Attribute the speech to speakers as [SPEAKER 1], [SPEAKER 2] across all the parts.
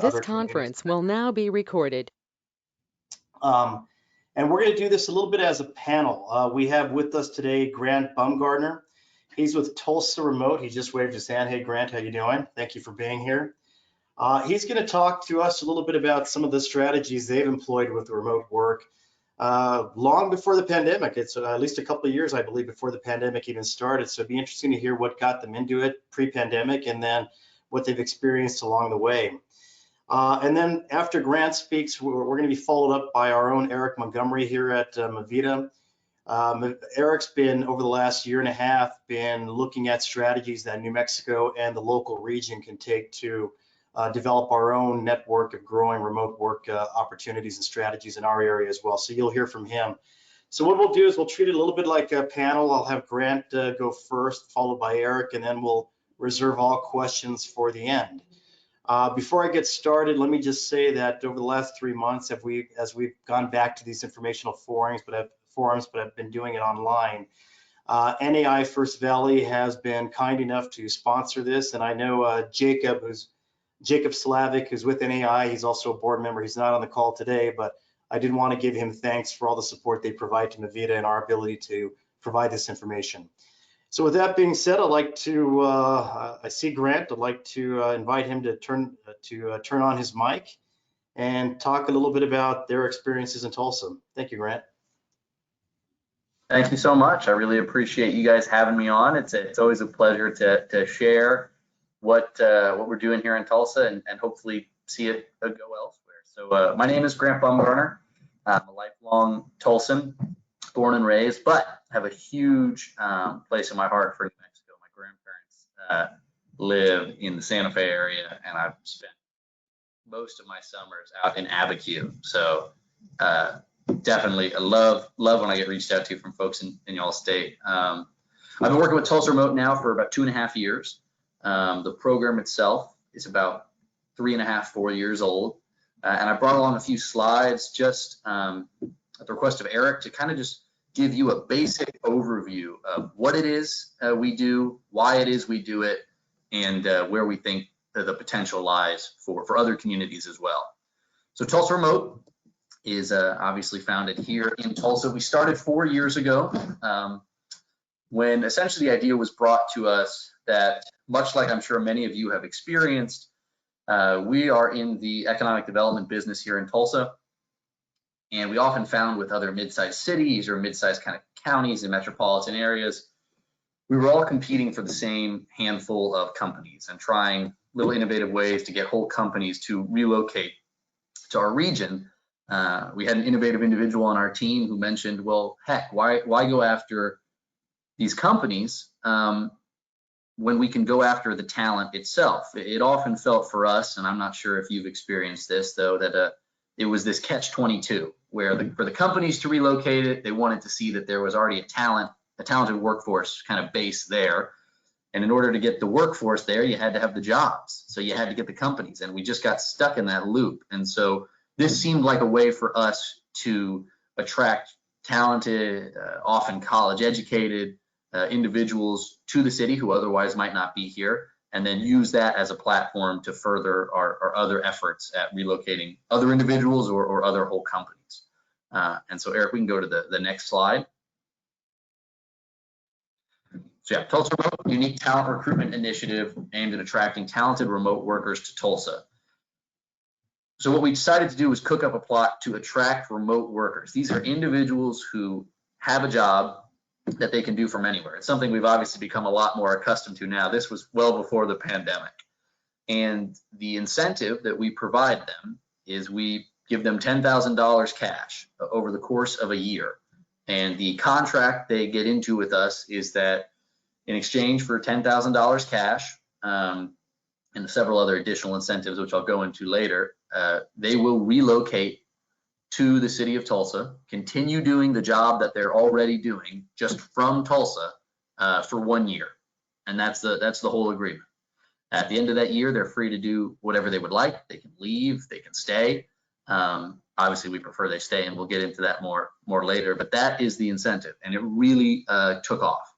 [SPEAKER 1] This
[SPEAKER 2] other
[SPEAKER 1] conference
[SPEAKER 2] communities.
[SPEAKER 1] will now be recorded.
[SPEAKER 2] And we're going to do this a little bit as a panel. We have with us today Grant Bumgarner. He's with Tulsa Remote. He just waved his hand. Hey, Grant, how you doing? Thank you for being here. He's going to talk to us a little bit about some of the strategies they've employed with remote work long before the pandemic. It's at least a couple of years, I believe, before the pandemic even started. So it'd be interesting to hear what got them into it pre-pandemic and then what they've experienced along the way. And then after Grant speaks, we're going to be followed up by our own Eric Montgomery here at MVEDA. Eric's been, over the last year and a half, been looking at strategies that New Mexico and the local region can take to develop our own network of growing remote work opportunities and strategies in our area as well. So you'll hear from him. So what we'll do is we'll treat it a little bit like a panel. I'll have Grant go first, followed by Eric, and then we'll reserve all questions for the end. Before I get started, let me just say that over the last 3 months, as we've gone back to these informational forums, but I've been doing it online, NAI First Valley has been kind enough to sponsor this, and I know Jacob Slavic, who's with NAI, he's also a board member. He's not on the call today, but I did want to give him thanks for all the support they provide to MVEDA and our ability to provide this information. So with that being said, I'd like to, I see Grant, I'd like to invite him to turn on his mic and talk a little bit about their experiences in Tulsa. Thank you, Grant.
[SPEAKER 3] Thank you so much. I really appreciate you guys having me on. It's always a pleasure to share what we're doing here in Tulsa and hopefully see it go elsewhere. So my name is Grant Bumgarner. I'm a lifelong Tulsan, born and raised, but have a huge place in my heart for New Mexico. My grandparents live in the Santa Fe area, and I've spent most of my summers out in Abiquiu. So definitely I love when I get reached out to from folks in y'all's state. I've been working with Tulsa Remote now for about 2.5 years. The program itself is about 3.5, 4 years old. And I brought along a few slides just at the request of Eric to kind of just give you a basic overview of what it is we do, why it is we do it, and where we think the potential lies for other communities as well. So Tulsa Remote is obviously founded here in Tulsa. We started 4 years ago when essentially the idea was brought to us that, much like I'm sure many of you have experienced, we are in the economic development business here in Tulsa. And we often found with other mid-sized cities or mid-sized kind of counties and metropolitan areas, we were all competing for the same handful of companies and trying little innovative ways to get whole companies to relocate to our region. We had an innovative individual on our team who mentioned, well, heck, why go after these companies when we can go after the talent itself? It often felt for us, and I'm not sure if you've experienced this though, that it was this catch-22 where for the companies to relocate it, they wanted to see that there was already a talented workforce kind of base there. And in order to get the workforce there, you had to have the jobs. So you had to get the companies, and we just got stuck in that loop. And so this seemed like a way for us to attract talented, often college educated individuals to the city who otherwise might not be here, and then use that as a platform to further our other efforts at relocating other individuals or other whole companies. And so Eric, we can go to the next slide. So yeah, Tulsa Remote, unique talent recruitment initiative aimed at attracting talented remote workers to Tulsa. So what we decided to do was cook up a plot to attract remote workers. These are individuals who have a job that they can do from anywhere. It's something we've obviously become a lot more accustomed to now. This was well before the pandemic. And the incentive that we provide them is we give them $10,000 cash over the course of a year. And the contract they get into with us is that in exchange for $10,000 cash and several other additional incentives, which I'll go into later, they will relocate to the city of Tulsa, continue doing the job that they're already doing just from Tulsa for 1 year. And that's the whole agreement. At the end of that year, they're free to do whatever they would like. They can leave, they can stay. Obviously, we prefer they stay, and we'll get into that more later, but that is the incentive, and it really took off.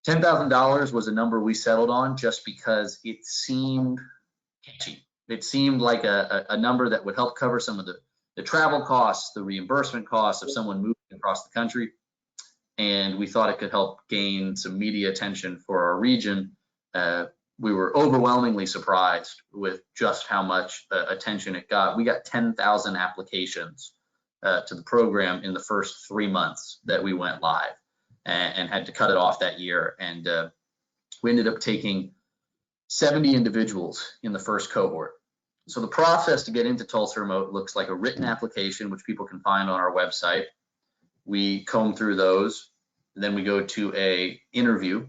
[SPEAKER 3] $10,000 was a number we settled on just because it seemed catchy. it seemed like a number that would help cover some of the travel costs, the reimbursement costs of someone moving across the country. And we thought it could help gain some media attention for our region. We were overwhelmingly surprised with just how much attention it got. We got 10,000 applications to the program in the first 3 months that we went live, and had to cut it off that year. And we ended up taking 70 individuals in the first cohort. So the process to get into Tulsa Remote looks like a written application, which people can find on our website. We comb through those, and then we go to a interview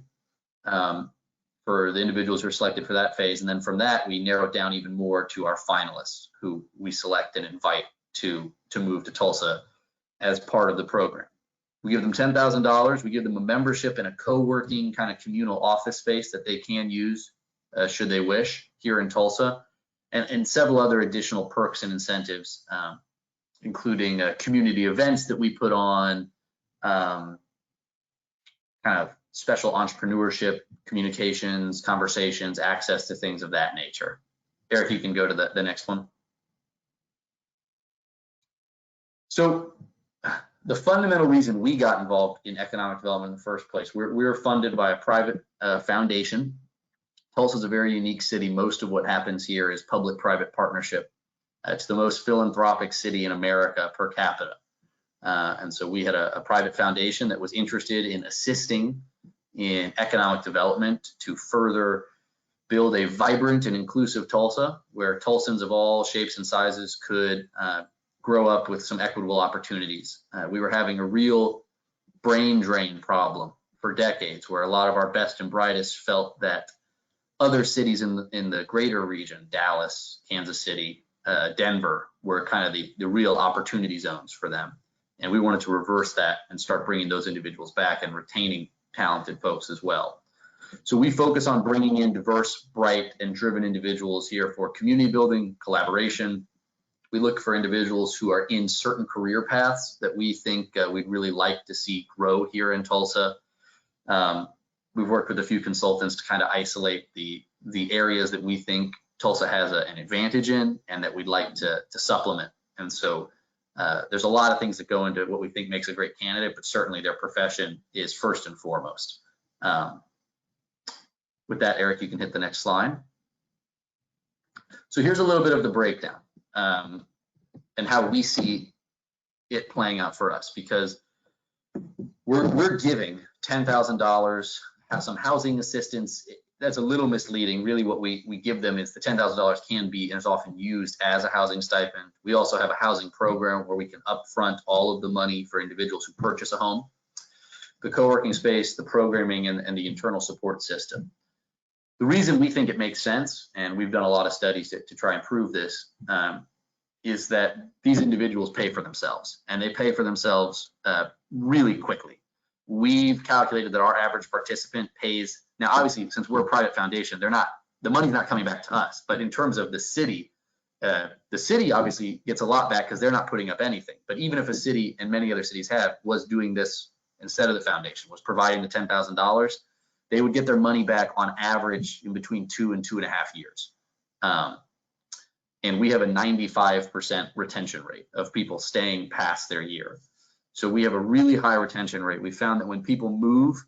[SPEAKER 3] for the individuals who are selected for that phase. And then from that, we narrow it down even more to our finalists, who we select and invite to move to Tulsa as part of the program. We give them $10,000. We give them a membership in a co-working kind of communal office space that they can use should they wish here in Tulsa, and several other additional perks and incentives, including community events that we put on, kind of special entrepreneurship, communications, conversations, access to things of that nature. Eric, you can go to the next one. So the fundamental reason we got involved in economic development in the first place, we're funded by a private foundation. Tulsa is a very unique city. Most of what happens here is public-private partnership. It's the most philanthropic city in America per capita. And so we had a private foundation that was interested in assisting in economic development to further build a vibrant and inclusive Tulsa, where Tulsans of all shapes and sizes could grow up with some equitable opportunities. We were having a real brain drain problem for decades, where a lot of our best and brightest felt that other cities in the greater region, Dallas, Kansas City, Denver, were kind of the real opportunity zones for them. And we wanted to reverse that and start bringing those individuals back and retaining talented folks as well. So we focus on bringing in diverse, bright, and driven individuals here for community building, collaboration. We look for individuals who are in certain career paths that we think we'd really like to see grow here in Tulsa. We've worked with a few consultants to kind of isolate the areas that we think Tulsa has an advantage in and that we'd like to supplement. And so there's a lot of things that go into what we think makes a great candidate, but certainly their profession is first and foremost. With that, Eric, you can hit the next slide. So here's a little bit of the breakdown and how we see it playing out for us, because we're giving $10,000, have some housing assistance. That's a little misleading. Really what we give them is the $10,000 can be and is often used as a housing stipend. We also have a housing program where we can upfront all of the money for individuals who purchase a home, the co-working space, the programming, and the internal support system. The reason we think it makes sense, and we've done a lot of studies to try and prove this, is that these individuals pay for themselves, and they pay for themselves really quickly. We've calculated that our average participant pays, now obviously since we're a private foundation, the money's not coming back to us, but in terms of the city obviously gets a lot back because they're not putting up anything. But even if a city, and many other cities have, was doing this instead of the foundation, was providing the $10,000, they would get their money back on average in between 2 and 2.5 years. And we have a 95% retention rate of people staying past their year. So we have a really high retention rate. We found that when people move,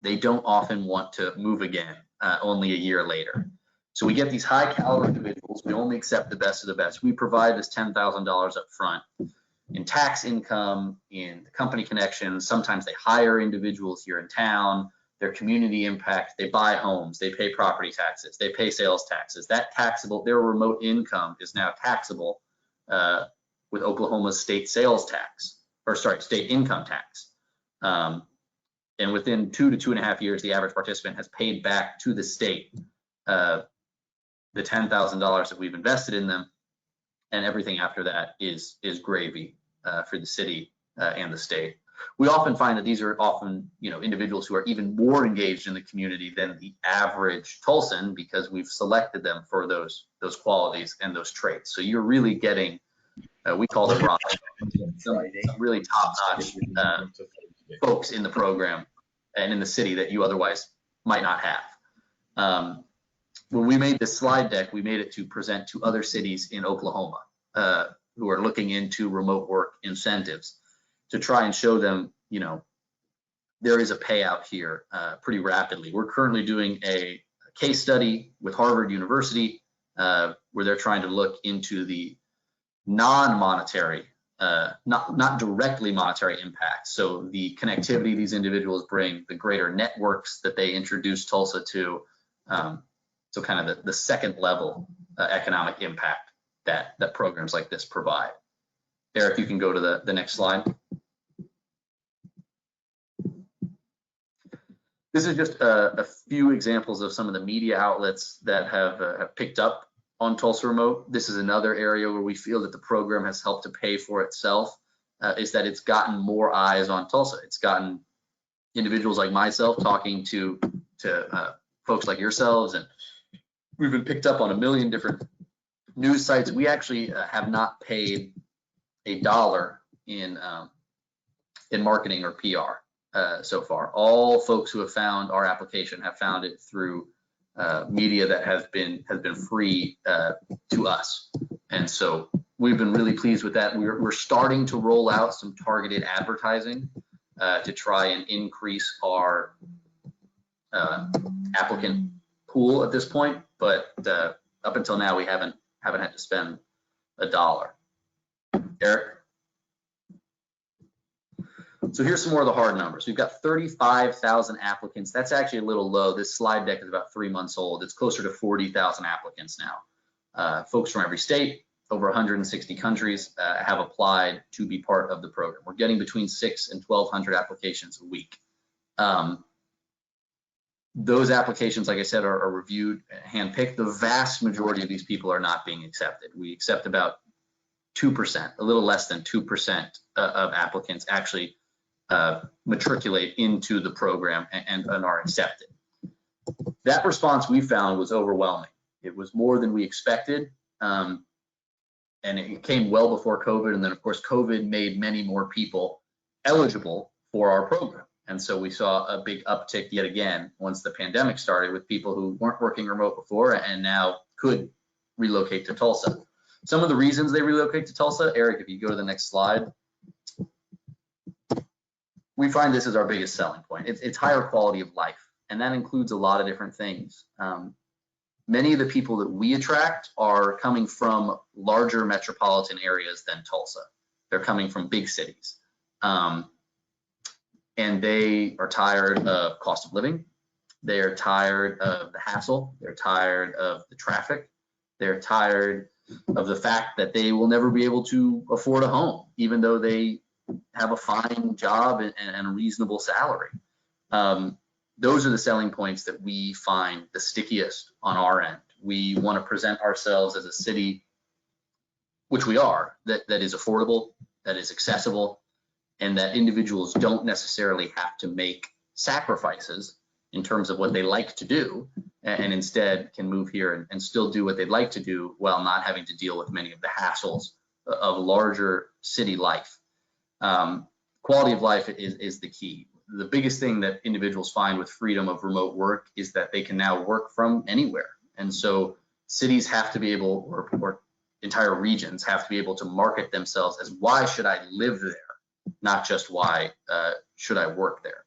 [SPEAKER 3] they don't often want to move again, only a year later. So we get these high caliber individuals. We only accept the best of the best. We provide this $10,000 up front in tax income, in company connections. Sometimes they hire individuals here in town, their community impact, they buy homes, they pay property taxes, they pay sales taxes. That taxable, their remote income is now taxable with Oklahoma's state sales tax, or sorry, state income tax. And within 2 to 2.5 years, the average participant has paid back to the state the $10,000 that we've invested in them, and everything after that is gravy for the city and the state. We often find that these are often, individuals who are even more engaged in the community than the average Tulsan, because we've selected them for those qualities and those traits. So you're really getting, we call them rock, some really top-notch folks in the program and in the city that you otherwise might not have. when we made this slide deck, we made it to present to other cities in Oklahoma who are looking into remote work incentives to try and show them, you know, there is a payout here pretty rapidly. We're currently doing a case study with Harvard University where they're trying to look into the non-monetary, not directly monetary impact. So the connectivity these individuals bring, the greater networks that they introduce Tulsa to, so kind of the second level economic impact that programs like this provide. Eric, you can go to the next slide. This is just a few examples of some of the media outlets that have picked up on Tulsa Remote. This is another area where we feel that the program has helped to pay for itself, is that it's gotten more eyes on Tulsa. It's gotten individuals like myself talking to folks like yourselves, and we've been picked up on a million different news sites. We actually have not paid $1 in marketing or PR so far. All folks who have found our application have found it through media that has been free to us, and so we've been really pleased with that. We're starting to roll out some targeted advertising to try and increase our applicant pool at this point, but up until now we haven't had to spend $1. Eric? So here's some more of the hard numbers. We've got 35,000 applicants. That's actually a little low. This slide deck is about 3 months old. It's closer to 40,000 applicants now. Folks from every state, over 160 countries have applied to be part of the program. We're getting between 600 and 1,200 applications a week. Those applications, like I said, are reviewed, handpicked. The vast majority of these people are not being accepted. We accept about 2%, a little less than 2% of applicants actually matriculate into the program and are accepted. That response we found was overwhelming. It was more than we expected, and it came well before COVID, and then of course COVID made many more people eligible for our program. And so we saw a big uptick yet again once the pandemic started, with people who weren't working remote before and now could relocate to Tulsa. Some of the reasons they relocate to Tulsa, Eric, if you go to the next slide, we find this is our biggest selling point. It's higher quality of life, and that includes a lot of different things. Many of the people that we attract are coming from larger metropolitan areas than Tulsa. They're coming from big cities. And they are tired of cost of living. They're tired of the hassle. They're tired of the traffic. They're tired of the fact that they will never be able to afford a home, even though they have a fine job and a reasonable salary. Those are the selling points that we find the stickiest on our end. We want to present ourselves as a city, which we are, that is affordable, that is accessible, and that individuals don't necessarily have to make sacrifices in terms of what they like to do, and instead can move here and still do what they'd like to do while not having to deal with many of the hassles of larger city life. Quality of life is the key. The biggest thing that individuals find with freedom of remote work is that they can now work from anywhere. And so cities have to be able, or entire regions have to be able to market themselves as, why should I live there? Not just why should I work there.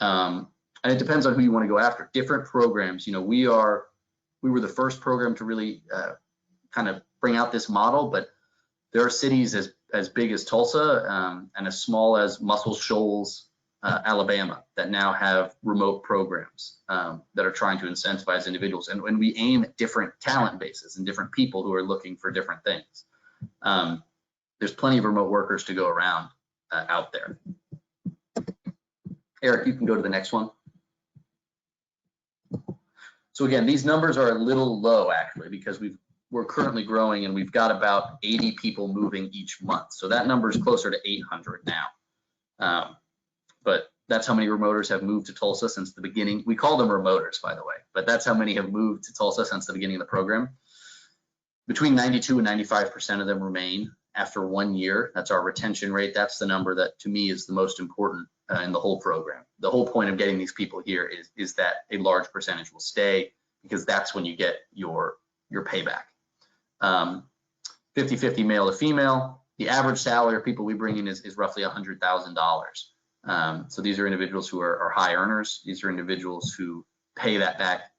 [SPEAKER 3] And it depends on who you want to go after. Different programs, you know, we were the first program to really kind of bring out this model, but there are cities as big as Tulsa and as small as Muscle Shoals, Alabama, that now have remote programs that are trying to incentivize individuals. And when we aim at different talent bases and different people who are looking for different things, there's plenty of remote workers to go around out there. Eric, you can go to the next one. So again, these numbers are a little low actually, because we're currently growing and we've got about 80 people moving each month. So that number is closer to 800 now. But that's how many remoters have moved to Tulsa since the beginning. We call them remoters, by the way, but that's how many have moved to Tulsa since the beginning of the program. Between 92 and 95% of them remain after 1 year. That's our retention rate. That's the number that to me is the most important in the whole program. The whole point of getting these people here is that a large percentage will stay because that's when you get your payback. 50-50 male to female. The average salary of people we bring in is roughly $100,000. So these are individuals who are high earners. These are individuals who pay that back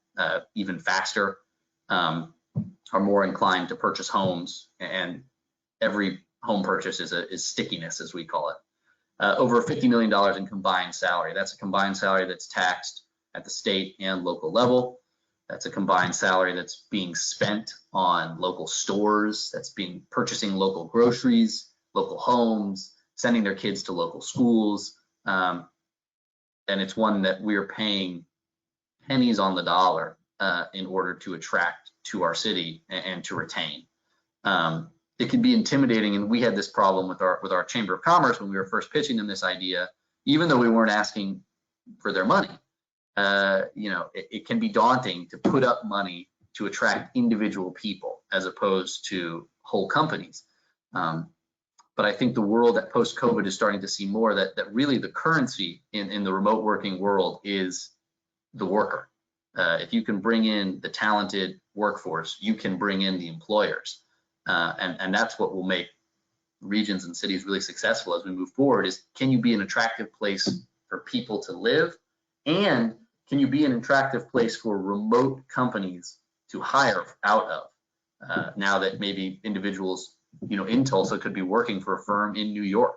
[SPEAKER 3] even faster, are more inclined to purchase homes, and every home purchase is stickiness, as we call it. Over $50 million in combined salary. That's a combined salary that's taxed at the state and local level. That's a combined salary that's being spent on local stores, that's being purchasing local groceries, local homes, sending their kids to local schools. And it's one that we're paying pennies on the dollar in order to attract to our city and to retain. It can be intimidating, and we had this problem with our Chamber of Commerce when we were first pitching them this idea. Even though we weren't asking for their money, it can be daunting to put up money to attract individual people as opposed to whole companies. But I think the world that post-COVID is starting to see more that really the currency in the remote working world is the worker. If you can bring in the talented workforce, you can bring in the employers. And that's what will make regions and cities really successful as we move forward, is can you be an attractive place for people to live, and can you be an attractive place for remote companies to hire out of, now that maybe individuals in Tulsa could be working for a firm in New York.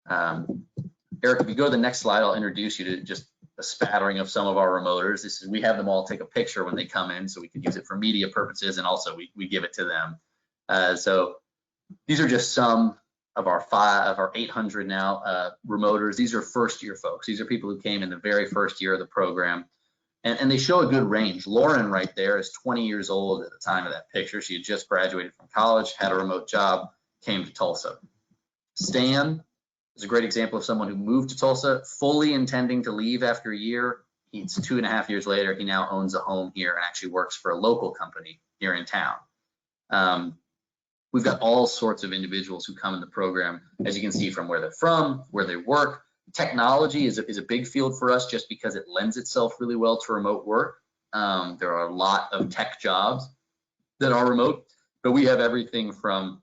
[SPEAKER 3] Eric, if you go to the next slide, I'll introduce you to just a spattering of some of our remoters. We have them all take a picture when they come in, so we can use it for media purposes, and also we give it to them. So these are just some of our 800 now remoters. These are first year folks. These are people who came in the very first year of the program, and they show a good range. Lauren right there is 20 years old at the time of that picture. She had just graduated from college, had a remote job, came to Tulsa. Stan is a great example of someone who moved to Tulsa fully intending to leave after a year. He's 2.5 years later, he now owns a home here and actually works for a local company here in town. We've got all sorts of individuals who come in the program, as you can see, from where they're from, where they work. Technology is a big field for us just because it lends itself really well to remote work. There are a lot of tech jobs that are remote, but we have everything from,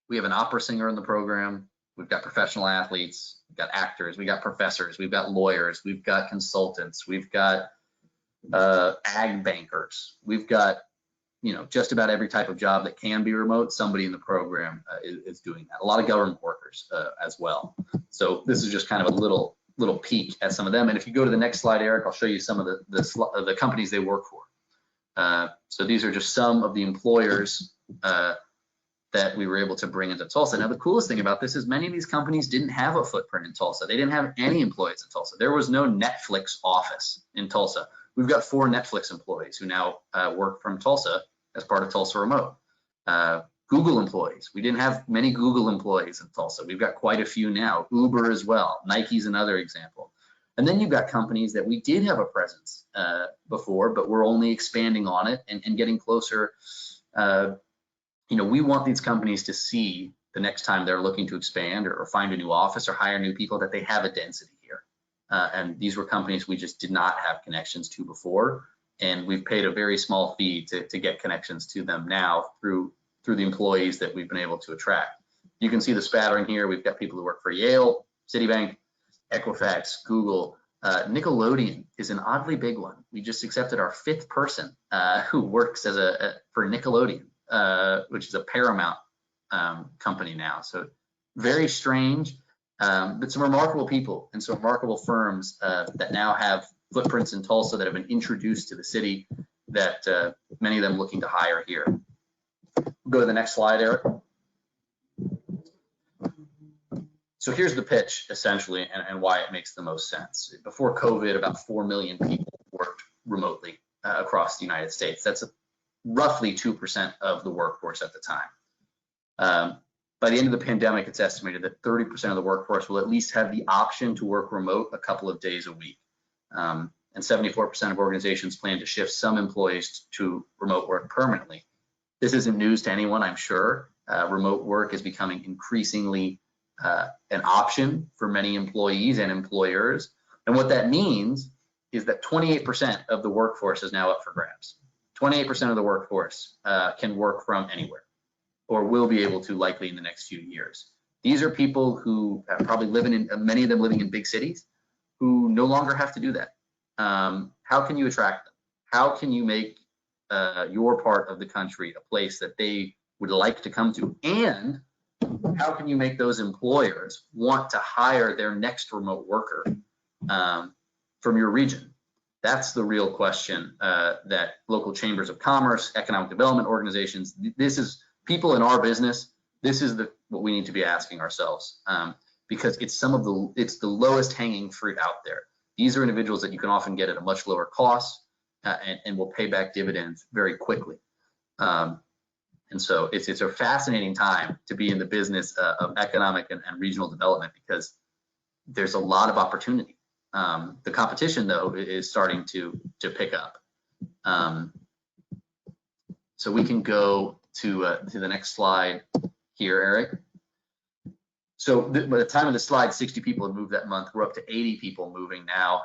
[SPEAKER 3] we have an opera singer in the program, we've got professional athletes, we've got actors, we've got professors, we've got lawyers, we've got consultants, we've got ag bankers, we've got just about every type of job that can be remote. Somebody in the program is doing that. A lot of government workers as well. So this is just kind of a little peek at some of them. And if you go to the next slide, Eric, I'll show you some of the companies they work for. So these are just some of the employers that we were able to bring into Tulsa. Now, the coolest thing about this is many of these companies didn't have a footprint in Tulsa. They didn't have any employees in Tulsa. There was no Netflix office in Tulsa. We've got 4 Netflix employees who now work from Tulsa as part of Tulsa Remote. Google employees. We didn't have many Google employees in Tulsa. We've got quite a few now. Uber as well. Nike's another example. And then you've got companies that we did have a presence before, but we're only expanding on it and getting closer. We want these companies to see the next time they're looking to expand or find a new office or hire new people that they have a density here. And these were companies we just did not have connections to before, and we've paid a very small fee to get connections to them now through the employees that we've been able to attract. You can see the spattering here. We've got people who work for Yale, Citibank, Equifax, Google. Nickelodeon is an oddly big one. We just accepted our 5th person who works for Nickelodeon, which is a Paramount company now. So very strange, but some remarkable people and some remarkable firms that now have footprints in Tulsa that have been introduced to the city, that many of them looking to hire here. We'll go to the next slide, Eric. So here's the pitch, essentially, and why it makes the most sense. Before COVID, about 4 million people worked remotely across the United States. That's roughly 2% of the workforce at the time. By the end of the pandemic, it's estimated that 30% of the workforce will at least have the option to work remote a couple of days a week. And 74% of organizations plan to shift some employees to remote work permanently. This isn't news to anyone, I'm sure. Remote work is becoming increasingly an option for many employees and employers. And what that means is that 28% of the workforce is now up for grabs. 28% of the workforce can work from anywhere, or will be able to likely in the next few years. These are people who are probably living in, many of them living in big cities, who no longer have to do that. How can you attract them? How can you make your part of the country a place that they would like to come to? And how can you make those employers want to hire their next remote worker from your region? That's the real question that local chambers of commerce, economic development organizations, this is people in our business, this is what we need to be asking ourselves, because it's the lowest hanging fruit out there. These are individuals that you can often get at a much lower cost and will pay back dividends very quickly. And so it's a fascinating time to be in the business of economic and regional development, because there's a lot of opportunity. The competition, though, is starting to pick up. So we can go to the next slide here, Eric. So by the time of the slide, 60 people have moved that month. We're up to 80 people moving now.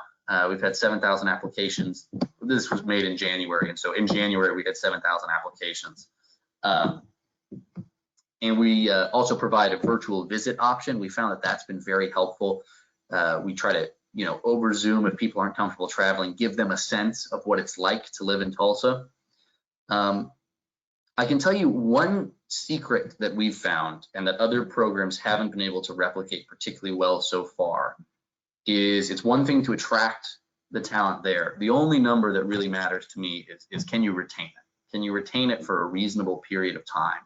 [SPEAKER 3] We've had 7,000 applications. This was made in January, and so in January we had 7,000 applications. And we also provide a virtual visit option. We found that that's been very helpful. We try to, over Zoom, if people aren't comfortable traveling, give them a sense of what it's like to live in Tulsa. I can tell you one secret that we've found, and that other programs haven't been able to replicate particularly well so far, is it's one thing to attract the talent there. The only number that really matters to me is can you retain it? Can you retain it for a reasonable period of time?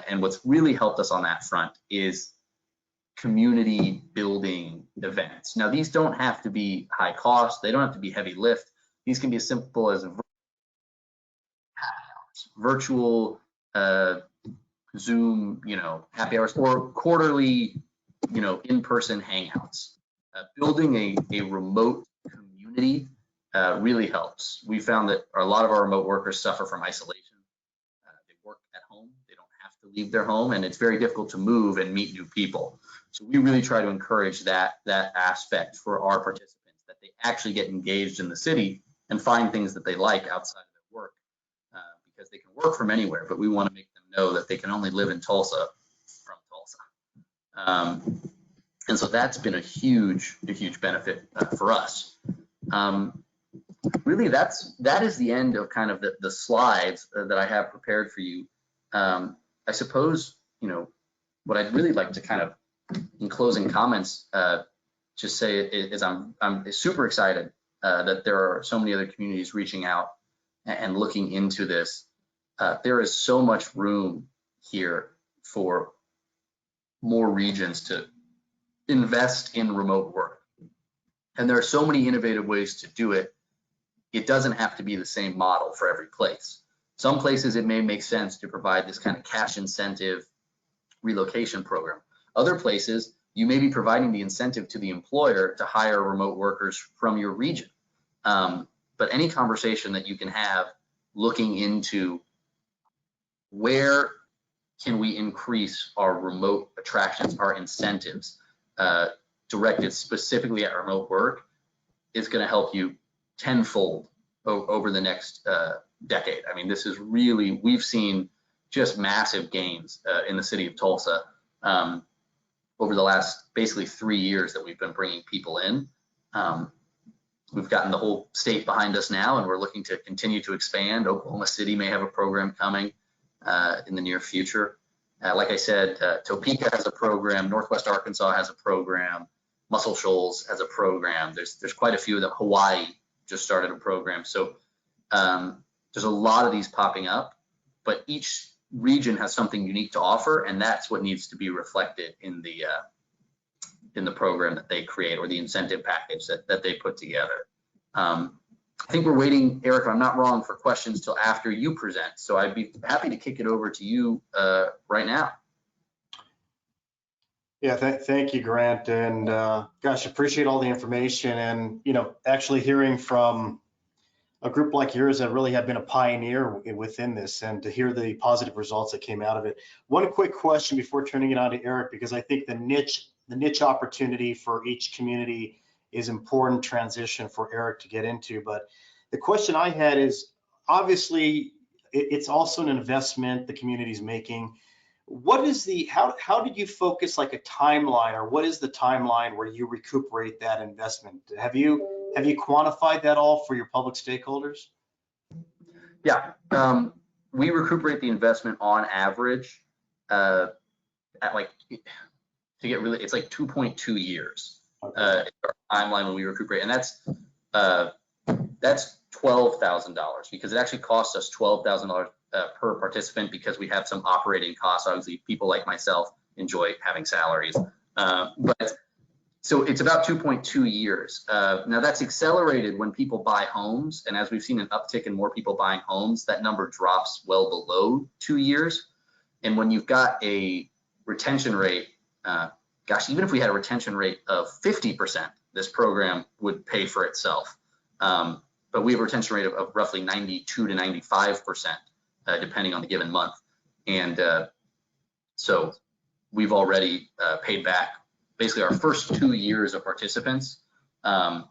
[SPEAKER 3] And what's really helped us on that front is community building events. Now, these don't have to be high cost. They don't have to be heavy lift. These can be as simple as virtual Zoom, happy hours, or quarterly, in-person hangouts. Building a remote community really helps. We found that a lot of our remote workers suffer from isolation. They work at home. They don't have to leave their home, and it's very difficult to move and meet new people. So we really try to encourage that aspect for our participants, that they actually get engaged in the city and find things that they like outside of their work, because they can work from anywhere, but we want to make them know that they can only live in Tulsa from Tulsa. And so that's been a huge benefit for us. Really, that is the end of kind of the slides that I have prepared for you. I suppose, what I'd really like to kind of, in closing comments, just say is I'm super excited that there are so many other communities reaching out and looking into this. There is so much room here for more regions to invest in remote work. And there are so many innovative ways to do it. It doesn't have to be the same model for every place. Some places it may make sense to provide this kind of cash incentive relocation program. Other places, you may be providing the incentive to the employer to hire remote workers from your region. But any conversation that you can have looking into where can we increase our remote attractions, our incentives, directed specifically at remote work, is going to help you tenfold over the next decade. I mean, this is really, we've seen just massive gains in the city of Tulsa over the last basically 3 years that we've been bringing people in. We've gotten the whole state behind us now, and we're looking to continue to expand. Oklahoma City may have a program coming in the near future. Like I said, Topeka has a program, Northwest Arkansas has a program, Muscle Shoals has a program. There's quite a few of them. Hawaii just started a program. So there's a lot of these popping up, but each region has something unique to offer, and that's what needs to be reflected in the program that they create, or the incentive package that they put together. I think we're waiting, Eric, if I'm not wrong, for questions till after you present. So I'd be happy to kick it over to you right now.
[SPEAKER 2] Yeah, thank you, Grant. And gosh, appreciate all the information, and actually hearing from a group like yours that really have been a pioneer within this, and to hear the positive results that came out of it. One quick question before turning it on to Eric, because I think the niche opportunity for each community is important transition for Eric to get into. But the question I had is, obviously, it's also an investment the community's making. What is the, how did you focus like a timeline, or what is the timeline where you recuperate that investment? Have you quantified that all for your public stakeholders?
[SPEAKER 3] Yeah, we recuperate the investment on average at like, to get really, it's like 2.2 years.
[SPEAKER 2] Okay.
[SPEAKER 3] Our timeline when we recuperate, and that's $12,000 because it actually costs us $12,000 per participant because we have some operating costs. Obviously, people like myself enjoy having salaries, but so it's about 2.2 years. Now that's accelerated when people buy homes, and as we've seen an uptick in more people buying homes, that number drops well below 2 years. And when you've got a retention rate, gosh, even if we had a retention rate of 50%, this program would pay for itself. But we have a retention rate of roughly 92 to 95%, depending on the given month. And so we've already paid back basically our first 2 years of participants have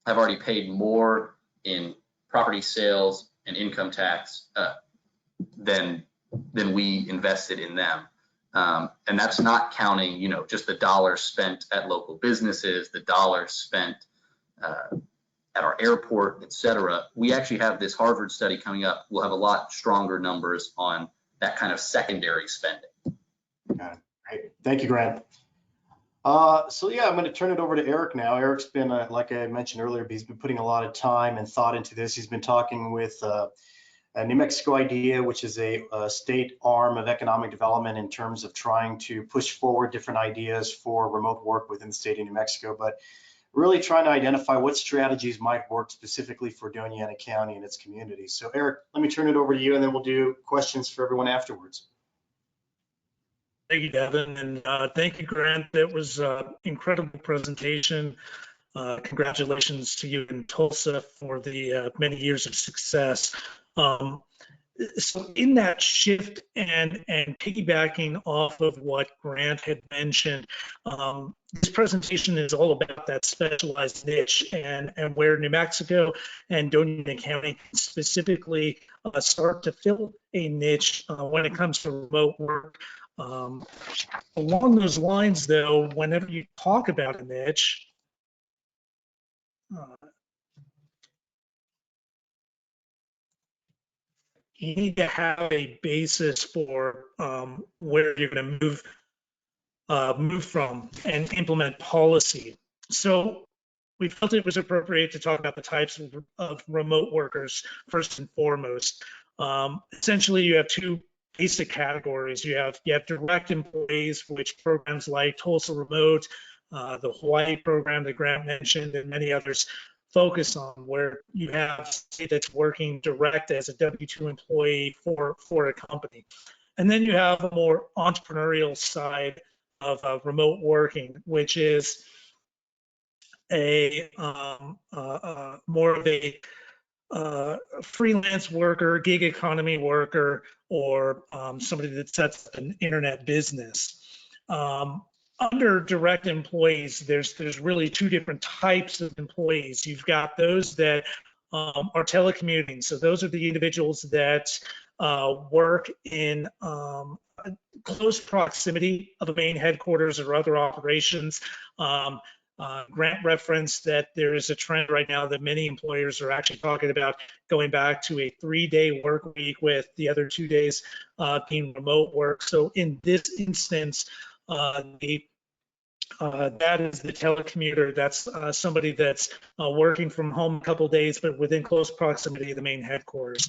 [SPEAKER 3] already paid more in property sales and income tax than we invested in them. And that's not counting, you know, just the dollars spent at local businesses, the dollars spent at our airport, et cetera. We actually have this Harvard study coming up. We'll have a lot stronger numbers on that kind of secondary spending.
[SPEAKER 2] Okay, great. Thank you, Grant. So yeah, I'm going to turn it over to Eric now. Eric's been, like I mentioned earlier, he's been putting a lot of time and thought into this. He's been talking with a New Mexico IDEA, which is a state arm of economic development in terms of trying to push forward different ideas for remote work within the state of New Mexico, but really trying to identify what strategies might work specifically for Doña Ana County and its community. So Eric, let me turn it over to you, and then we'll do questions for everyone afterwards.
[SPEAKER 1] Thank you, Devin, and thank you, Grant. That was an incredible presentation. Congratulations to you in Tulsa for the many years of success. So in that shift and piggybacking off of what Grant had mentioned, this presentation is all about that specialized niche and where New Mexico and Doña Ana County specifically start to fill a niche when it comes to remote work. Along those lines, though, whenever you talk about a niche, you need to have a basis for where you're going to move from and implement policy. So we felt it was appropriate to talk about the types of remote workers first and foremost. Essentially, you have two basic categories. You have direct employees, which programs like Tulsa Remote, the Hawaii program that Grant mentioned, and many others focus on, where you have somebody that's working direct as a W-2 employee for a company. And then you have a more entrepreneurial side of remote working, which is a more of a freelance worker, gig economy worker, or somebody that sets up an internet business. Under direct employees, there's really two different types of employees. You've got those that are telecommuting. So those are the individuals that work in close proximity of a main headquarters or other operations. Grant referenced that there is a trend right now that many employers are actually talking about going back to a 3-day work week with the other 2 days being remote work. So in this instance, that is the telecommuter. That's somebody that's working from home a couple days, but within close proximity of the main headquarters.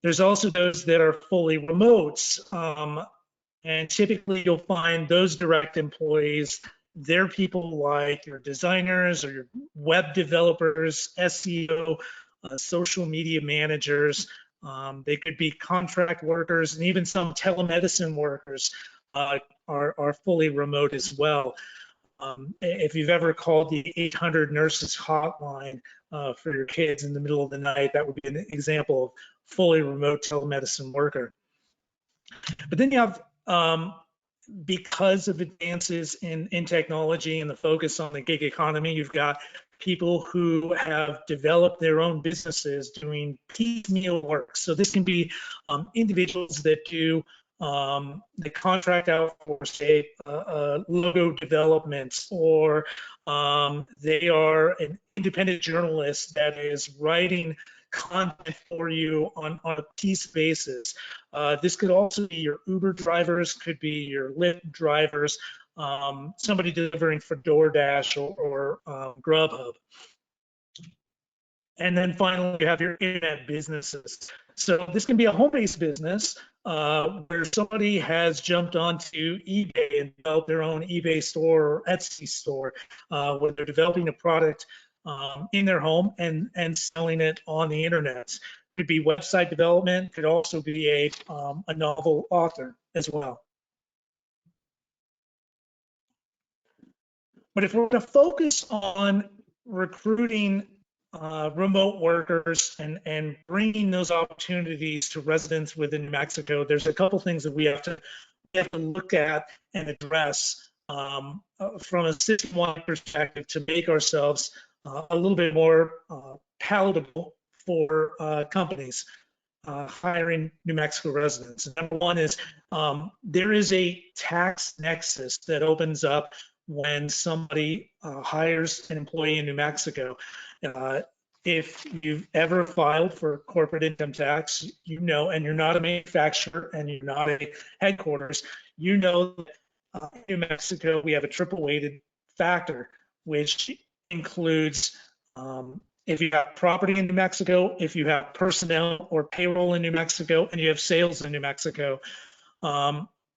[SPEAKER 1] There's also those that are fully remote, and typically you'll find those direct employees, they're people like your designers or your web developers, SEO, social media managers. They could be contract workers, and even some telemedicine workers are fully remote as well. If you've ever called the 800 nurses hotline for your kids in the middle of the night, that would be an example of fully remote telemedicine worker. But then you have because of advances in technology and the focus on the gig economy, you've got people who have developed their own businesses doing piecemeal work. So this can be individuals that do the contract out for, say, logo development, or they are an independent journalist that is writing content for you on a piece basis. This could also be your Uber drivers, could be your Lyft drivers, somebody delivering for DoorDash or Grubhub. And then finally, you have your internet businesses. So this can be a home-based business where somebody has jumped onto eBay and developed their own eBay store or Etsy store, where they're developing a product in their home and selling it on the internet. Could be website development, could also be a novel author as well. But if we're going to focus on recruiting remote workers and bringing those opportunities to residents within New Mexico, there's a couple things that we have to look at and address from a citywide perspective to make ourselves a little bit more palatable for companies hiring New Mexico residents. And number one is there is a tax nexus that opens up when somebody hires an employee in New Mexico. If you've ever filed for corporate income tax, you know, and you're not a manufacturer and you're not a headquarters, you know that in New Mexico we have a triple weighted factor, which includes if you have property in New Mexico, if you have personnel or payroll in New Mexico, and you have sales in New Mexico.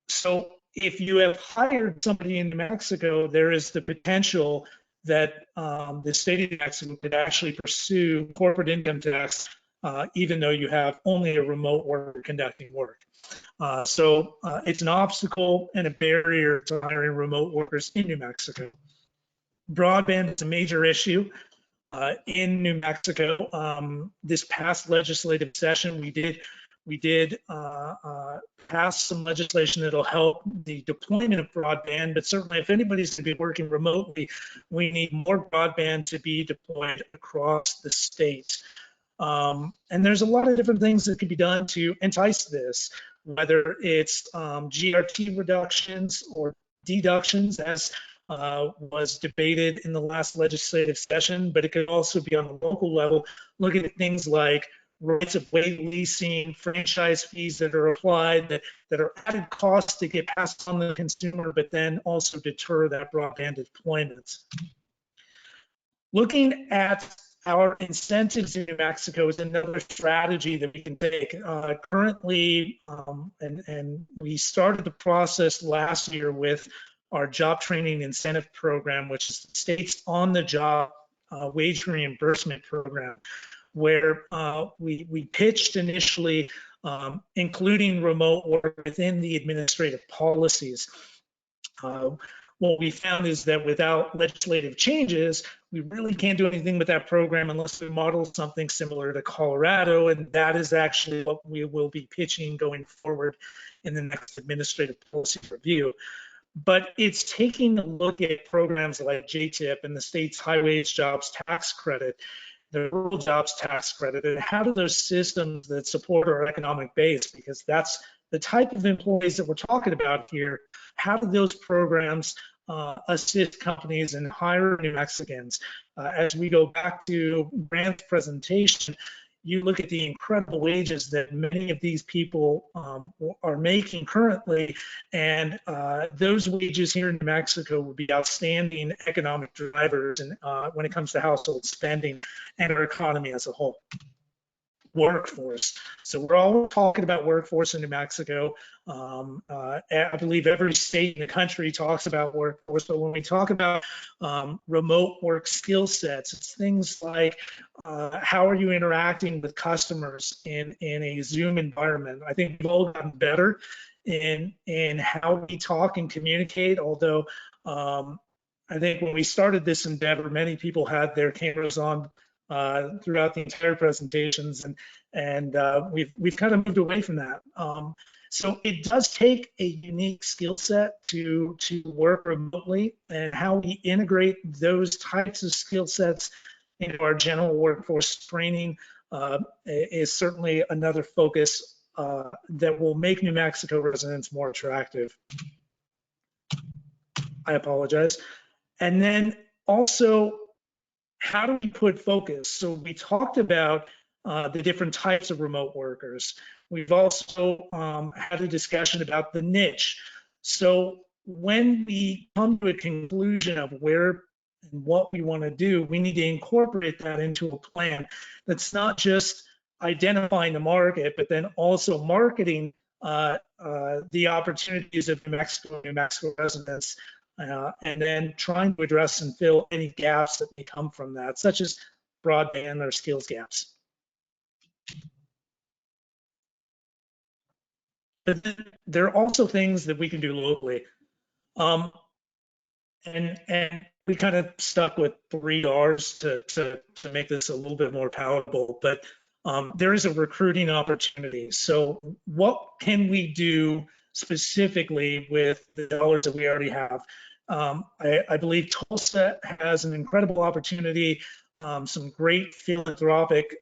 [SPEAKER 1] So if you have hired somebody in New Mexico, there is the potential that the state of New Mexico could actually pursue corporate income tax, even though you have only a remote worker conducting work. So it's an obstacle and a barrier to hiring remote workers in New Mexico. Broadband is a major issue in New Mexico. This past legislative session, we did pass some legislation that'll help the deployment of broadband, but certainly if anybody's going to be working remotely, we need more broadband to be deployed across the state. And there's a lot of different things that can be done to entice this, whether it's GRT reductions or deductions, as was debated in the last legislative session, but it could also be on the local level, looking at things like rights of way leasing, franchise fees that are applied, that are added costs to get passed on the consumer, but then also deter that broadband deployment. Looking at our incentives in New Mexico is another strategy that we can take. Currently, and we started the process last year with our job training incentive program, which is the state's on-the-job wage reimbursement program, where we pitched initially including remote work within the administrative policies. What we found is that without legislative changes, we really can't do anything with that program unless we model something similar to Colorado, and that is actually what we will be pitching going forward in the next administrative policy review. But it's taking a look at programs like JTIP and the state's high wage jobs tax credit, the rural jobs tax credit, and how do those systems that support our economic base, because that's the type of employees that we're talking about here, how do those programs assist companies in hiring New Mexicans? As we go back to Grant's presentation, you look at the incredible wages that many of these people are making currently, and those wages here in New Mexico would be outstanding economic drivers and when it comes to household spending and our economy as a whole. Workforce. So we're all talking about workforce in New Mexico. I believe every state in the country talks about workforce, but when we talk about remote work skill sets, it's things like how are you interacting with customers in a Zoom environment? I think we've all gotten better in how we talk and communicate, although I think when we started this endeavor, many people had their cameras on throughout the entire presentations, and we've kind of moved away from that. So it does take a unique skill set to work remotely, and how we integrate those types of skill sets into our general workforce training is certainly another focus that will make New Mexico residents more attractive. I apologize. And then also, how do we put focus? So we talked about the different types of remote workers. We've also had a discussion about the niche. So when we come to a conclusion of where and what we want to do, we need to incorporate that into a plan that's not just identifying the market, but then also marketing the opportunities of New Mexico residents, and then trying to address and fill any gaps that may come from that, such as broadband or skills gaps. But then there are also things that we can do locally. And we kind of stuck with 3 R's to make this a little bit more palatable, but there is a recruiting opportunity. So what can we do specifically with the dollars that we already have? I believe Tulsa has an incredible opportunity, some great philanthropic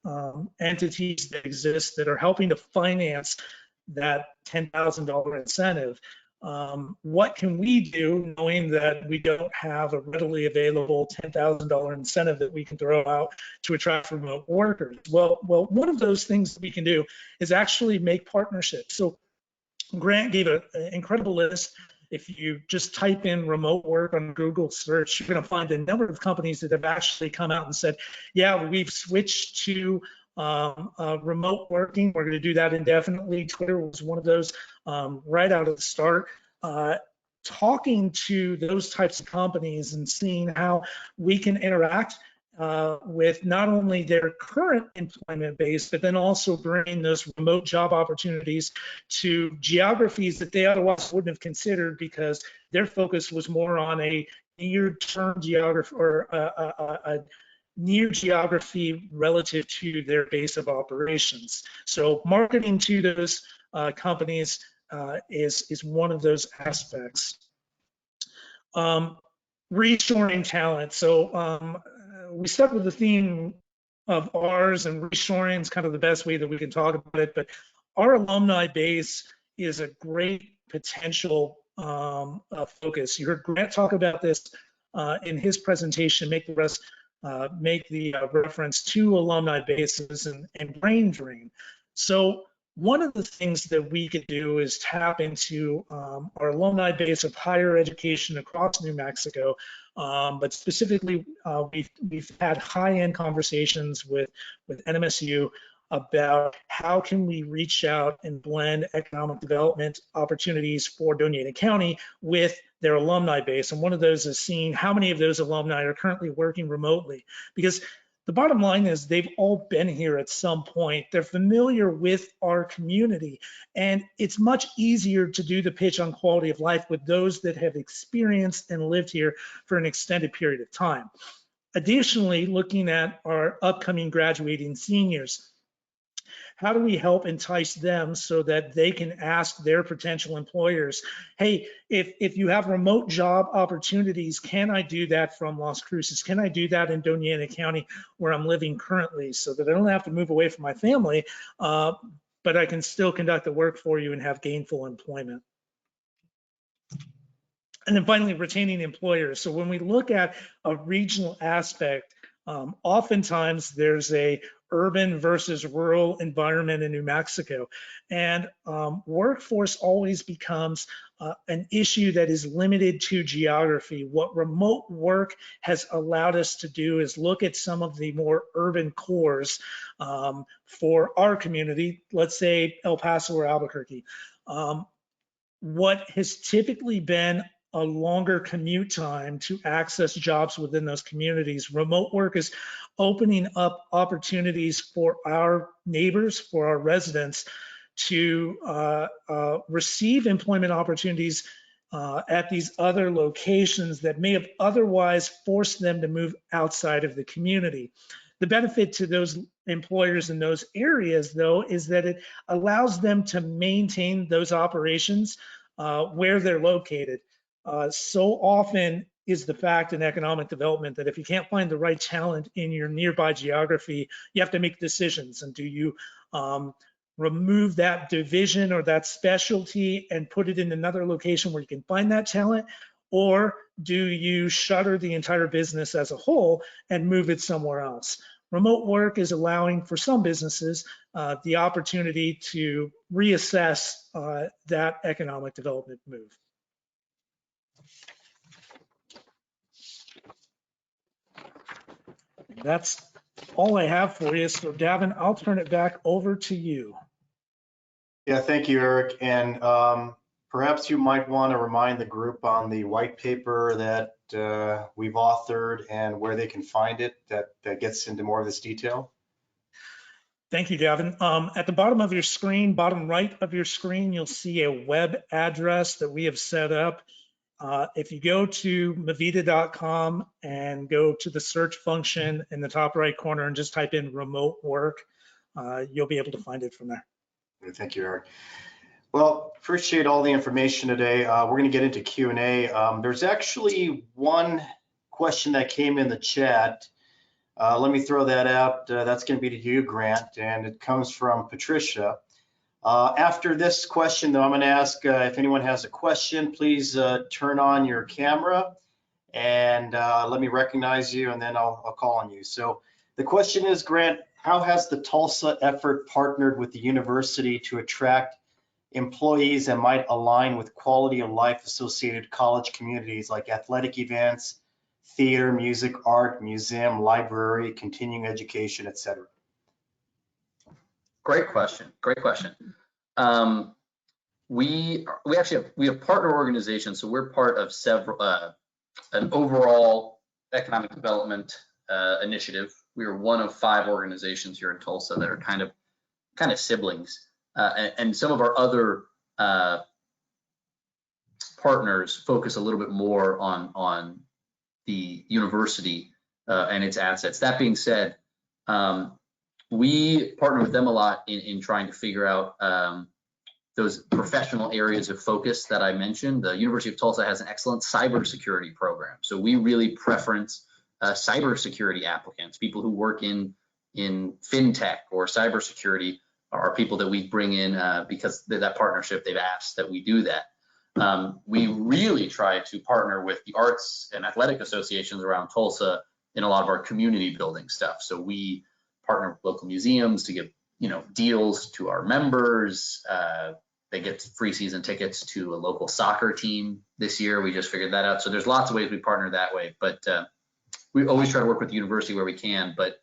[SPEAKER 1] entities that exist that are helping to finance that $10,000 incentive. What can we do knowing that we don't have a readily available $10,000 incentive that we can throw out to attract remote workers? Well, one of those things that we can do is actually make partnerships. So Grant gave an incredible list. If you just type in remote work on Google search, you're going to find a number of companies that have actually come out and said, yeah, we've switched to remote working. We're going to do that indefinitely. Twitter was one of those right out of the start. Talking to those types of companies and seeing how we can interact with not only their current employment base, but then also bring those remote job opportunities to geographies that they otherwise wouldn't have considered, because their focus was more on a near-term geography or a near geography relative to their base of operations. So marketing to those companies is one of those aspects. Reshoring talent. So we stuck with the theme of ours, and reshoring is kind of the best way that we can talk about it, but our alumni base is a great potential focus. You heard Grant talk about this in his presentation, make the reference to alumni bases and brain drain. So one of the things that we could do is tap into our alumni base of higher education across New Mexico, but specifically we've had high-end conversations with NMSU about how can we reach out and blend economic development opportunities for Doñana County with their alumni base. And one of those is seeing how many of those alumni are currently working remotely, because the bottom line is they've all been here at some point. They're familiar with our community, and it's much easier to do the pitch on quality of life with those that have experienced and lived here for an extended period of time. Additionally, looking at our upcoming graduating seniors, how do we help entice them so that they can ask their potential employers, hey, if you have remote job opportunities, can I do that from Las Cruces? Can I do that in Doñana County where I'm living currently, so that I don't have to move away from my family, but I can still conduct the work for you and have gainful employment? And then finally, retaining employers. So when we look at a regional aspect, oftentimes there's a urban versus rural environment in New Mexico, and workforce always becomes an issue that is limited to geography. What remote work has allowed us to do is look at some of the more urban cores for our community, let's say El Paso or Albuquerque. What has typically been a longer commute time to access jobs within those communities, remote work is opening up opportunities for our neighbors, for our residents to receive employment opportunities at these other locations that may have otherwise forced them to move outside of the community. The benefit to those employers in those areas, though, is that it allows them to maintain those operations where they're located. So often is the fact in economic development that if you can't find the right talent in your nearby geography, you have to make decisions. And do you remove that division or that specialty and put it in another location where you can find that talent? Or do you shutter the entire business as a whole and move it somewhere else? Remote work is allowing for some businesses the opportunity to reassess that economic development move. That's all I have for you. So Davin, I'll turn it back over to you.
[SPEAKER 2] Yeah, thank you, Eric. And perhaps you might want to remind the group on the white paper that we've authored and where they can find it that gets into more of this detail.
[SPEAKER 1] Thank you, Davin. At the bottom of your screen, bottom right of your screen, you'll see a web address that we have set up. If you go to MVEDA.com and go to the search function in the top right corner and just type in remote work, you'll be able to find it from there.
[SPEAKER 2] Thank you, Eric. Well, appreciate all the information today. We're going to get into Q&A. There's actually one question that came in the chat. Let me throw that out. That's going to be to you, Grant, and it comes from Patricia. After this question, though, I'm going to ask if anyone has a question, please turn on your camera and let me recognize you, and then I'll call on you. So the question is, Grant, how has the Tulsa effort partnered with the university to attract employees that might align with quality of life associated college communities like athletic events, theater, music, art, museum, library, continuing education, etc.?
[SPEAKER 3] Great question. Great question. We have partner organizations, so we're part of several an overall economic development initiative. We are one of 5 organizations here in Tulsa that are kind of siblings, and some of our other partners focus a little bit more on the university and its assets. That being said, we partner with them a lot in trying to figure out those professional areas of focus that I mentioned. The University of Tulsa has an excellent cybersecurity program, so we really preference cybersecurity applicants. People who work in fintech or cybersecurity are people that we bring in because that partnership, they've asked that we do that. We really try to partner with the arts and athletic associations around Tulsa in a lot of our community building stuff. So we partner with local museums to give deals to our members. They get free season tickets to a local soccer team this year. We just figured that out. So there's lots of ways we partner that way, but we always try to work with the university where we can, but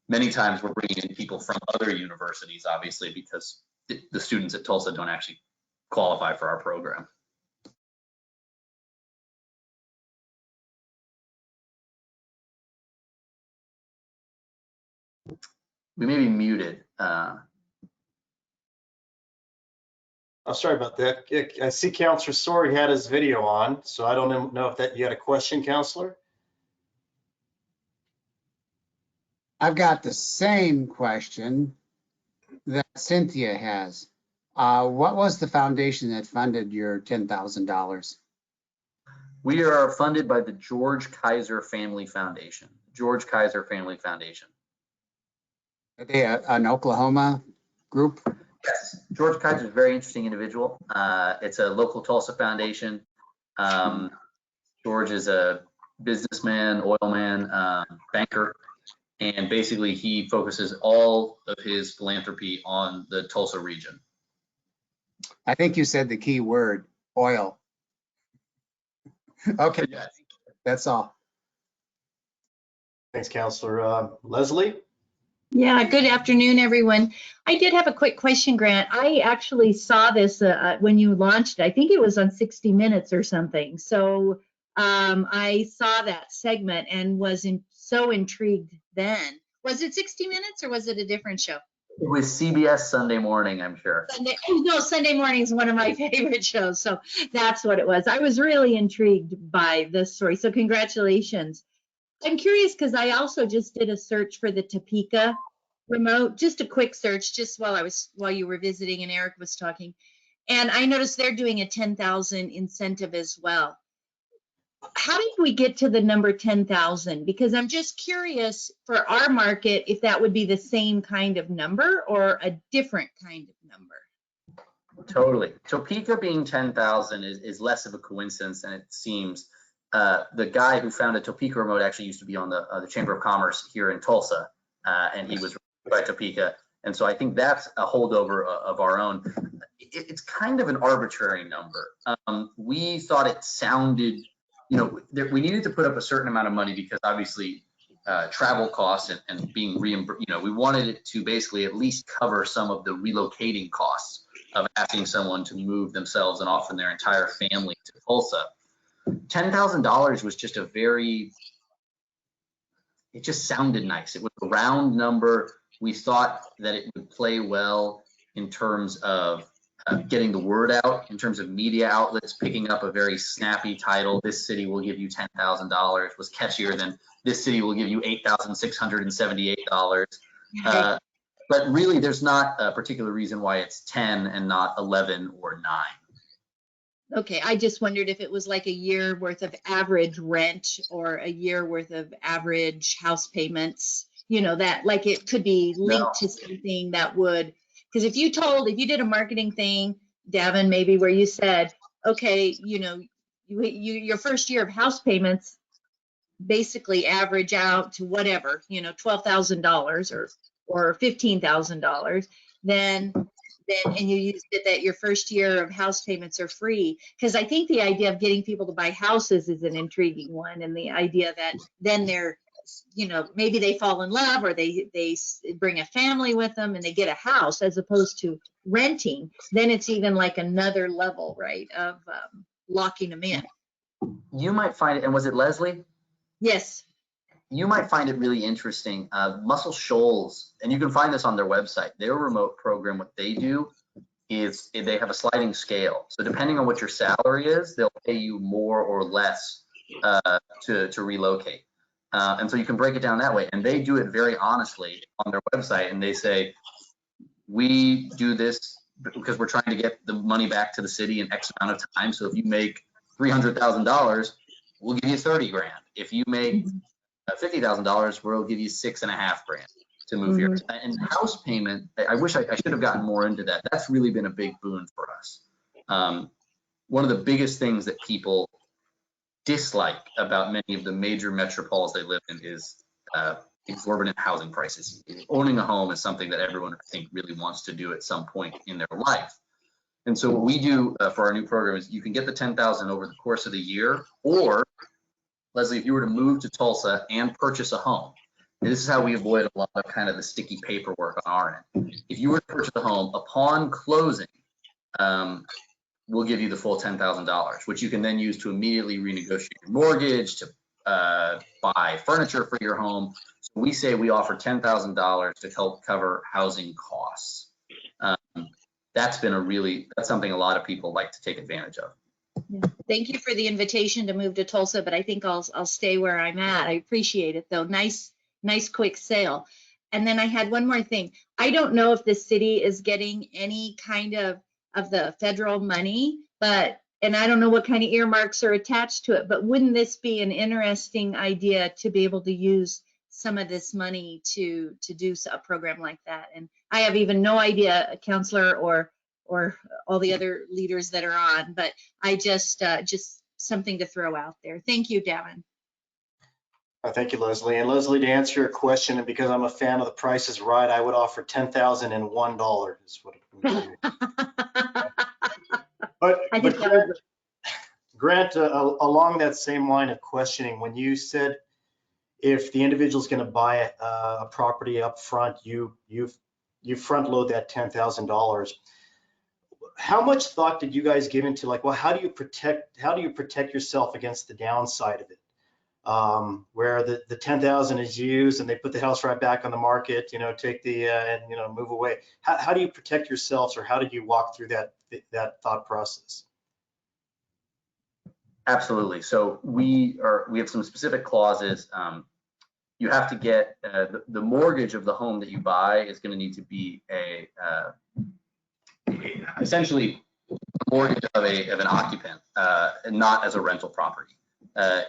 [SPEAKER 3] many times we're bringing in people from other universities, obviously, because the students at Tulsa don't actually qualify for our program. We may be muted.
[SPEAKER 2] I'm sorry about that. I see Councilor Sorey had his video on, so I don't know if you had a question, Councilor?
[SPEAKER 4] I've got the same question that Cynthia has. What was the foundation that funded your $10,000?
[SPEAKER 3] We are funded by the George Kaiser Family Foundation. George Kaiser Family Foundation.
[SPEAKER 4] Are they an Oklahoma group?
[SPEAKER 3] Yes, George Kaiser is a very interesting individual. It's a local Tulsa foundation. George is a businessman, oil man, banker, and basically he focuses all of his philanthropy on the Tulsa region.
[SPEAKER 4] I think you said the key word, oil. Okay,
[SPEAKER 3] Yes.
[SPEAKER 4] That's all.
[SPEAKER 2] Thanks, Councilor. Leslie?
[SPEAKER 5] Yeah, good afternoon, everyone. I did have a quick question, Grant. I actually saw this when you launched it. I think it was on 60 Minutes or something. So I saw that segment and was so intrigued then. Was it 60 Minutes or was it a different show?
[SPEAKER 3] It was CBS Sunday Morning, I'm sure.
[SPEAKER 5] Sunday Morning is one of my favorite shows. So that's what it was. I was really intrigued by this story. So congratulations. I'm curious because I also just did a search for the Topeka Remote, just a quick search, just while you were visiting and Eric was talking. And I noticed they're doing a 10,000 incentive as well. How did we get to the number 10,000? Because I'm just curious for our market if that would be the same kind of number or a different kind of number.
[SPEAKER 3] Totally. Topeka being 10,000 is less of a coincidence than it seems. The guy who founded Topeka Remote actually used to be on the Chamber of Commerce here in Tulsa, and he was by Topeka. And so I think that's a holdover of our own. It's kind of an arbitrary number. We thought it sounded, we needed to put up a certain amount of money because obviously travel costs and being reimbursed, we wanted it to basically at least cover some of the relocating costs of asking someone to move themselves and often their entire family to Tulsa. $10,000 was just it just sounded nice. It was a round number. We thought that it would play well in terms of getting the word out, in terms of media outlets picking up a very snappy title. This city will give you $10,000 was catchier than this city will give you $8,678. But really, there's not a particular reason why it's 10 and not 11 or 9.
[SPEAKER 5] Okay, I just wondered if it was like a year worth of average rent or a year worth of average house payments, that like it could be linked to something that would, because if you did a marketing thing, Davin, maybe where you said, okay, your first year of house payments basically average out to whatever, $12,000 or $15,000, then and you used it that your first year of house payments are free. Because I think the idea of getting people to buy houses is an intriguing one, and the idea that then they're, maybe they fall in love or they bring a family with them and they get a house as opposed to renting. Then it's even like another level, right, of locking them in.
[SPEAKER 3] You might find it, and was it Leslie?
[SPEAKER 5] Yes.
[SPEAKER 3] You might find it really interesting. Muscle Shoals, and you can find this on their website, their remote program, what they do is they have a sliding scale. So depending on what your salary is, they'll pay you more or less to relocate. And so you can break it down that way. And they do it very honestly on their website. And they say, we do this because we're trying to get the money back to the city in X amount of time. So if you make $300,000, we'll give you 30 grand. If you make $50,000, we'll give you $6.5 grand to move here. And house payment, I wish I should have gotten more into that. That's really been a big boon for us. One of the biggest things that people dislike about many of the major metropoles they live in is exorbitant housing prices. Owning a home is something that everyone, I think, really wants to do at some point in their life. And so what we do for our new program is you can get the $10,000 over the course of the year, or Leslie, if you were to move to Tulsa and purchase a home, and this is how we avoid a lot of kind of the sticky paperwork on our end. If you were to purchase a home, upon closing, we'll give you the full $10,000, which you can then use to immediately renegotiate your mortgage, to buy furniture for your home. So we say we offer $10,000 to help cover housing costs. That's something a lot of people like to take advantage of.
[SPEAKER 5] Yeah. Thank you for the invitation to move to Tulsa, but I think I'll stay where I'm at. I appreciate it though. Nice quick sale. And then I had one more thing. I don't know if the city is getting any kind of the federal money, and I don't know what kind of earmarks are attached to it, but wouldn't this be an interesting idea to be able to use some of this money to do a program like that? And I have even no idea, Counselor or all the other leaders that are on, but I just something to throw out there. Thank you, Davin.
[SPEAKER 2] Thank you, Leslie. And Leslie, to answer your question, and because I'm a fan of The Price is Right, I would offer $10,001 is what it would be. But Grant, along that same line of questioning, when you said if the individual is going to buy a property up front, you front load that $10,000. How much thought did you guys give into how do you protect yourself against the downside of it? Where the 10,000 is used and they put the house right back on the market, take the and move away. How do you protect yourselves, or how did you walk through that thought process?
[SPEAKER 3] Absolutely. So we have some specific clauses. you have to get the mortgage of the home that you buy is going to need to be essentially a mortgage of an occupant, and not as a rental property.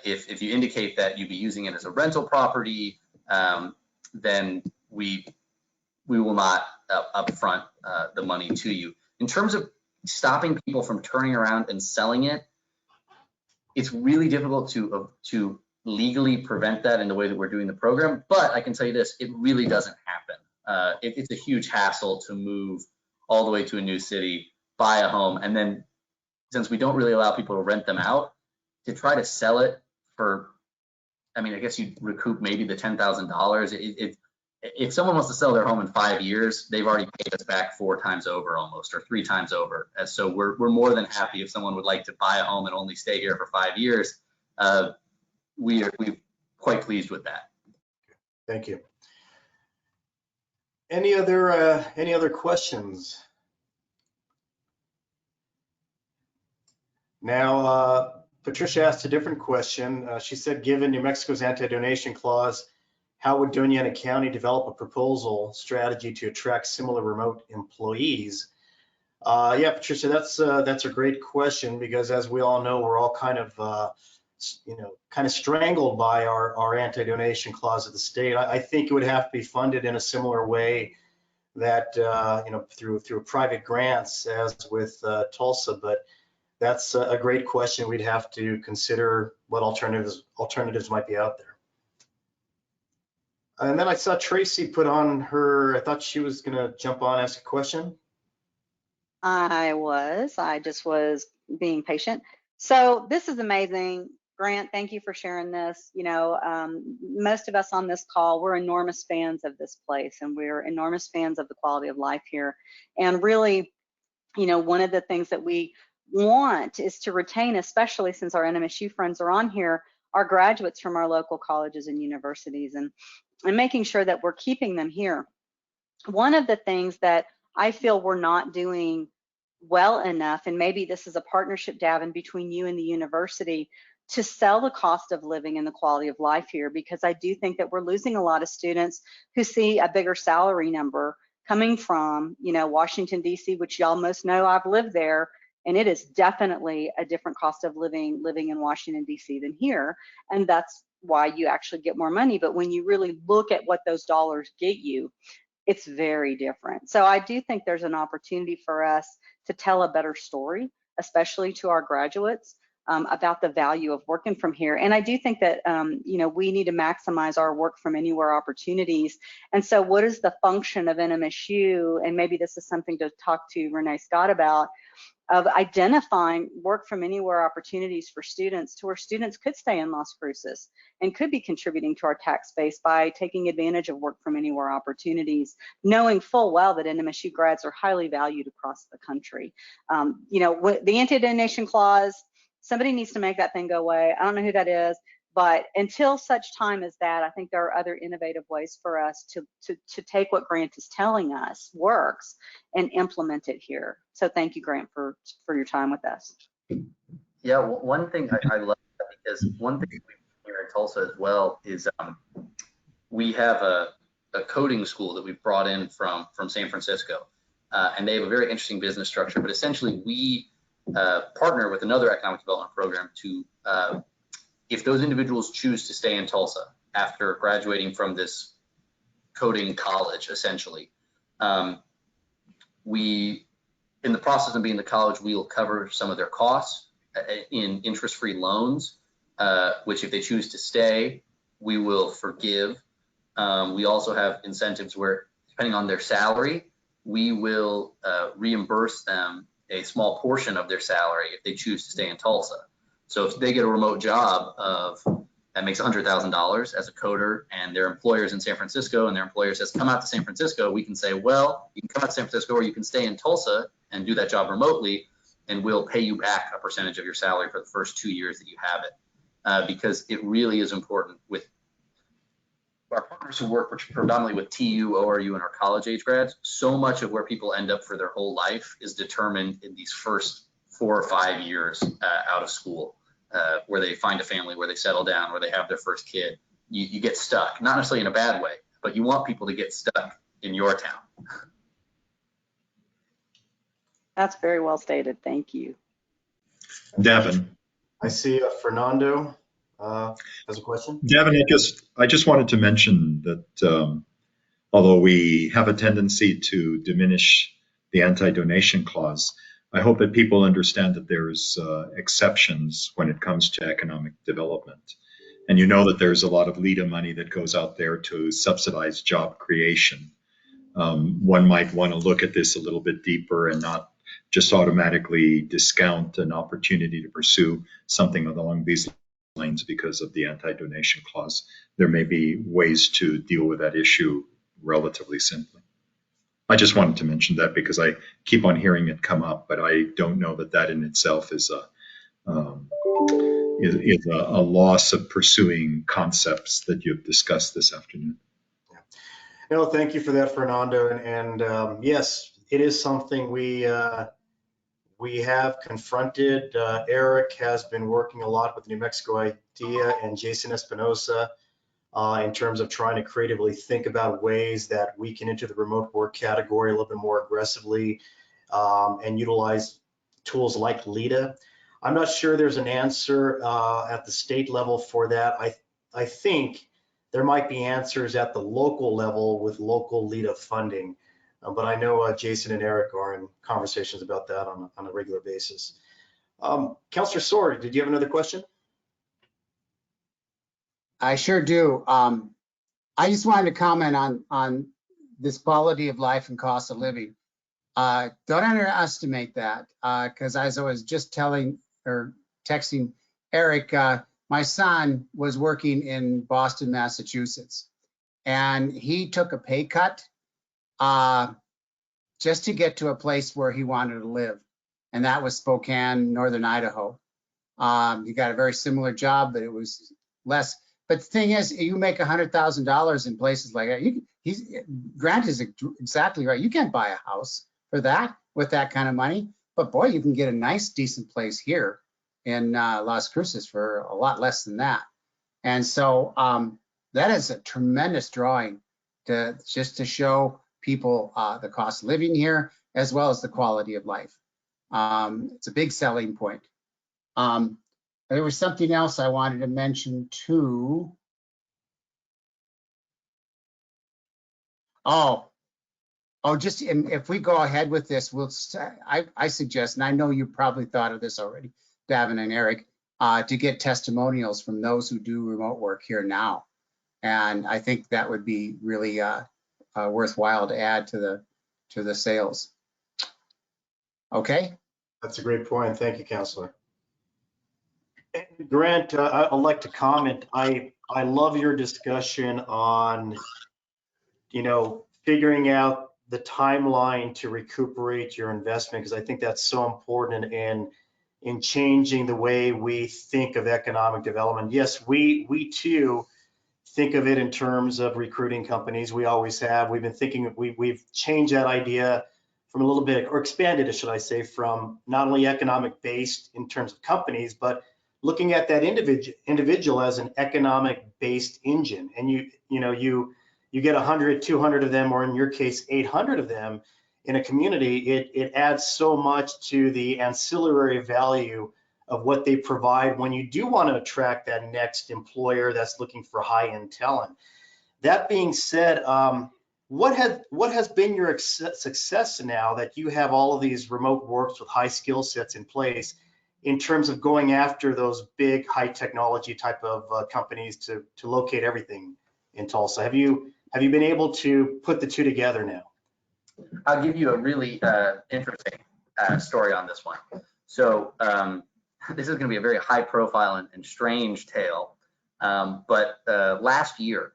[SPEAKER 3] If you indicate that you'd be using it as a rental property, then we will not upfront the money to you. In terms of stopping people from turning around and selling it, it's really difficult to legally prevent that in the way that we're doing the program. But I can tell you this, it really doesn't happen. It's a huge hassle to move all the way to a new city, buy a home, and then since we don't really allow people to rent them out, to try to sell it for, I mean, I guess you'd recoup maybe the $10,000. If someone wants to sell their home in 5 years, they've already paid us back 4 times over almost, or 3 times over. And so we're more than happy if someone would like to buy a home and only stay here for 5 years. We're quite pleased with that.
[SPEAKER 2] Thank you. Any other questions? Now, Patricia asked a different question. She said, given New Mexico's anti-donation clause, how would Doña Ana County develop a proposal strategy to attract similar remote employees? Yeah, Patricia, that's a great question, because as we all know, we're all kind of strangled by our anti-donation clause of the state. I think it would have to be funded in a similar way that through private grants as with Tulsa, but that's a great question. We'd have to consider what alternatives might be out there. And then I saw Tracy put on her, I thought she was gonna jump on, ask a question.
[SPEAKER 6] I just was being patient. So this is amazing. Grant, thank you for sharing this. Most of us on this call, we're enormous fans of this place, and we're enormous fans of the quality of life here. And really, one of the things that we want is to retain, especially since our NMSU friends are on here, our graduates from our local colleges and universities, and making sure that we're keeping them here. One of the things that I feel we're not doing well enough, and maybe this is a partnership, Davin, between you and the university, to sell the cost of living and the quality of life here, because I do think that we're losing a lot of students who see a bigger salary number coming from, Washington, D.C., which y'all most know. I've lived there, and it is definitely a different cost of living in Washington, D.C. than here, and that's why you actually get more money. But when you really look at what those dollars get you, it's very different. So I do think there's an opportunity for us to tell a better story, especially to our graduates, about the value of working from here. And I do think that, we need to maximize our work from anywhere opportunities. And so what is the function of NMSU? And maybe this is something to talk to Renee Scott about, of identifying work from anywhere opportunities for students, to where students could stay in Las Cruces and could be contributing to our tax base by taking advantage of work from anywhere opportunities, knowing full well that NMSU grads are highly valued across the country. The anti-donation clause, somebody needs to make that thing go away. I don't know who that is, but until such time as that, I think there are other innovative ways for us to take what Grant is telling us works and implement it here. So thank you, Grant, for your time with us.
[SPEAKER 3] Yeah, one thing I love that, because one thing we here in Tulsa as well is we have a coding school that we've brought in from San Francisco, and they have a very interesting business structure. But essentially, we partner with another economic development program to, if those individuals choose to stay in Tulsa after graduating from this coding college, essentially, in the process of being in the college, we will cover some of their costs in interest-free loans, which if they choose to stay, we will forgive. We also have incentives where, depending on their salary, we will reimburse them a small portion of their salary if they choose to stay in Tulsa. So if they get a remote job that makes $100,000 as a coder, and their employer's in San Francisco, and their employer says, come out to San Francisco, we can say, well, you can come out to San Francisco, or you can stay in Tulsa and do that job remotely, and we'll pay you back a percentage of your salary for the first 2 years that you have it. Because it really is important with our partners who work predominantly with TU, ORU, and our college age grads. So much of where people end up for their whole life is determined in these first 4 or 5 years out of school, where they find a family, where they settle down, where they have their first kid. you get stuck, not necessarily in a bad way, but you want people to get stuck in your town.
[SPEAKER 6] That's very well stated. Thank you.
[SPEAKER 7] Devin.
[SPEAKER 2] I see Fernando has a question.
[SPEAKER 7] Devin, I just wanted to mention that although we have a tendency to diminish the anti-donation clause, I hope that people understand that there's exceptions when it comes to economic development. And you know that there's a lot of LEDA money that goes out there to subsidize job creation. One might want to look at this a little bit deeper and not just automatically discount an opportunity to pursue something along these lines because of the anti-donation clause. There may be ways to deal with that issue relatively simply. I just wanted to mention that because I keep on hearing it come up, but I don't know that that in itself is a loss of pursuing concepts that you've discussed this afternoon.
[SPEAKER 2] No, thank you for that, Fernando. And yes, it is something we have confronted. Eric has been working a lot with New Mexico IDEA and Jason Espinosa in terms of trying to creatively think about ways that we can enter the remote work category a little bit more aggressively and utilize tools like LEDA. I'm not sure there's an answer at the state level for that. I think there might be answers at the local level with local LEDA funding. But I know Jason and Eric are in conversations about that on a regular basis. Councillor Sword, did you have another question?
[SPEAKER 4] I sure do. I just wanted to comment on this quality of life and cost of living. Don't underestimate that, because as I was just telling or texting Eric, my son was working in Boston, Massachusetts, and he took a pay cut just to get to a place where he wanted to live, and that was Spokane, Northern Idaho. He got a very similar job, but it was less. But the thing is, you make $100,000 in places like that. Grant is exactly right. You can't buy a house for that with that kind of money. But boy, you can get a nice, decent place here in Las Cruces for a lot less than that. And so that is a tremendous drawing just to show people the cost of living here as well as the quality of life. It's a big selling point. There was something else I wanted to mention too. Just if we go ahead with this, I suggest, and I know you probably thought of this already, Davin and Eric, to get testimonials from those who do remote work here now. And I think that would be really worthwhile to add to the sales. Okay.
[SPEAKER 2] That's a great point. Thank you, Councillor. Grant, I'd like to comment. I love your discussion on, figuring out the timeline to recuperate your investment, because I think that's so important in changing the way we think of economic development. Yes, we too think of it in terms of recruiting companies. We always have. We've been thinking, we've changed that idea from a little bit, or expanded it, should I say, from not only economic based in terms of companies, but looking at that individual as an economic based engine. And you get 100, 200 of them, or in your case, 800 of them in a community, it adds so much to the ancillary value of what they provide when you do want to attract that next employer that's looking for high-end talent. That being said, what has been your success now that you have all of these remote works with high skill sets in place in terms of going after those big high technology type of companies to locate everything in Tulsa? Have you been able to put the two together now?
[SPEAKER 3] I'll give you a really interesting story on this one. So this is going to be a very high profile and strange tale. But last year,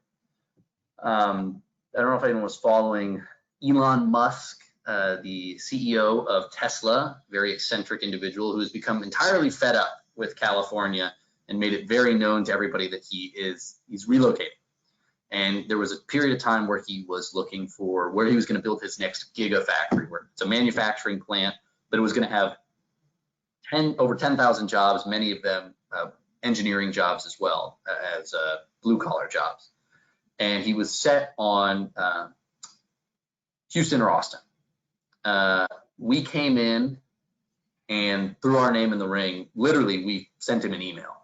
[SPEAKER 3] I don't know if anyone was following Elon Musk, the CEO of Tesla, very eccentric individual who has become entirely fed up with California and made it very known to everybody that he's relocating. And there was a period of time where he was looking for where he was going to build his next gigafactory, where it's a manufacturing plant, but it was going to have over 10,000 jobs, many of them engineering jobs as well as blue collar jobs. And he was set on Houston or Austin. We came in and threw our name in the ring. Literally, we sent him an email.